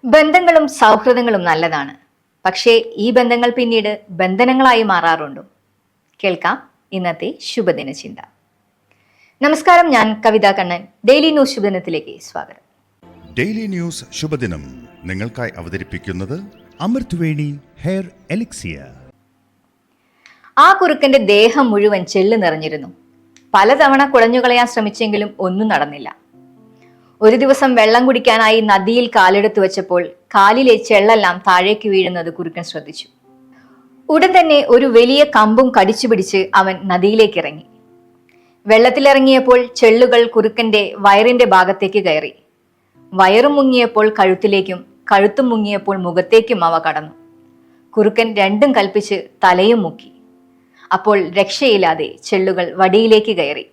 ബന്ധങ്ങളും സൗഹൃദങ്ങളും നല്ലതാണ്. പക്ഷേ ഈ ബന്ധങ്ങൾ പിന്നീട് ബന്ധനങ്ങളായി മാറാറുണ്ടോ? കേൾക്കാം ഇന്നത്തെ ശുഭദിന ചിന്ത. നമസ്കാരം, ഞാൻ കവിത കണ്ണൻ. ഡെയിലി ന്യൂസ് ശുഭദിനത്തിലേക്ക് സ്വാഗതം. ഡെയിലി ന്യൂസ് ശുഭദിനം നിങ്ങൾക്കായി അവതരിപ്പിക്കുന്നത് അമൃത്വേണി ഹെയർ എലിക്സിയർ. ആ കുറുക്കന്റെ ദേഹം മുഴുവൻ ചെള്ള് നിറഞ്ഞിരുന്നു. പലതവണ കുടഞ്ഞുകളയാൻ ശ്രമിച്ചെങ്കിലും ഒന്നും നടന്നില്ല. ഒരു ദിവസം വെള്ളം കുടിക്കാനായി നദിയിൽ കാലെടുത്തു വെച്ചപ്പോൾ കാലിലെ ചെള്ളെല്ലാം താഴേക്ക് വീഴുന്നത് കുറുക്കൻ ശ്രദ്ധിച്ചു. ഉടൻ തന്നെ ഒരു വലിയ കമ്പും കടിച്ചു പിടിച്ച് അവൻ നദിയിലേക്ക് ഇറങ്ങി. വെള്ളത്തിലിറങ്ങിയപ്പോൾ ചെള്ളുകൾ കുറുക്കന്റെ വയറിന്റെ ഭാഗത്തേക്ക് കയറി. വയറും മുങ്ങിയപ്പോൾ കഴുത്തിലേക്കും, കഴുത്തും മുങ്ങിയപ്പോൾ മുഖത്തേക്കും അവ കടന്നു. കുറുക്കൻ രണ്ടും കൽപ്പിച്ച് തലയും മുക്കി. അപ്പോൾ രക്ഷയില്ലാതെ ചെള്ളുകൾ വടിയിലേക്ക് കയറി.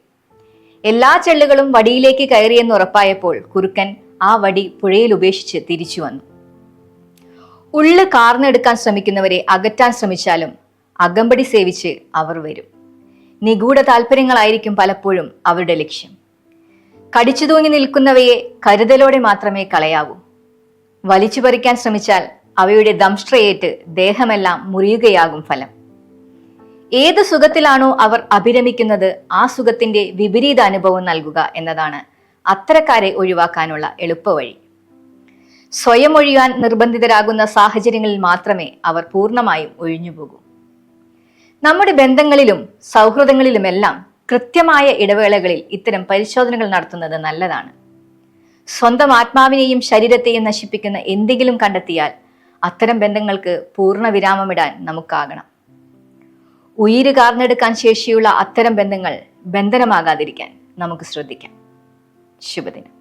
എല്ലാ ചെള്ളുകളും വടിയിലേക്ക് കയറിയെന്ന് ഉറപ്പായപ്പോൾ കുറുക്കൻ ആ വടി പുഴയിൽ ഉപേക്ഷിച്ച് തിരിച്ചു വന്നു. ഉള്ളു കാർന്നെടുക്കാൻ ശ്രമിക്കുന്നവരെ അകറ്റാൻ ശ്രമിച്ചാലും അകമ്പടി സേവിച്ച് അവർ വരും. നിഗൂഢ താല്പര്യങ്ങളായിരിക്കും പലപ്പോഴും അവരുടെ ലക്ഷ്യം. കടിച്ചു തൂങ്ങി നിൽക്കുന്നവയെ കരുതലോടെ മാത്രമേ കളയാവൂ. വലിച്ചു പറിക്കാൻ ശ്രമിച്ചാൽ അവയുടെ ദംഷ്ട്രയേറ്റ് ദേഹമെല്ലാം മുറിയുകയാകും ഫലം. ഏത് സുഖത്തിലാണോ അവർ അഭിരമിക്കുന്നത് ആ സുഖത്തിന്റെ വിപരീത അനുഭവം നൽകുക എന്നതാണ് അത്തരക്കാരെ ഒഴിവാക്കാനുള്ള എളുപ്പവഴി. സ്വയം ഒഴിയാൻ നിർബന്ധിതരാകുന്ന സാഹചര്യങ്ങളിൽ മാത്രമേ അവർ പൂർണ്ണമായും ഒഴിഞ്ഞുപോകൂ. നമ്മുടെ ബന്ധങ്ങളിലും സൗഹൃദങ്ങളിലുമെല്ലാം കൃത്യമായ ഇടവേളകളിൽ ഇത്തരം പരിശോധനകൾ നടത്തുന്നത് നല്ലതാണ്. സ്വന്തം ആത്മാവിനെയും ശരീരത്തെയും നശിപ്പിക്കുന്ന എന്തെങ്കിലും കണ്ടെത്തിയാൽ അത്തരം ബന്ധങ്ങൾക്ക് പൂർണ്ണ വിരാമമിടാൻ നമുക്കാകണം. ഉയിര് കാർന്നെടുക്കാൻ ശേഷിയുള്ള അത്തരം ബന്ധങ്ങൾ ബന്ധനമാകാതിരിക്കാൻ നമുക്ക് ശ്രദ്ധിക്കാം. ശുഭദിനം.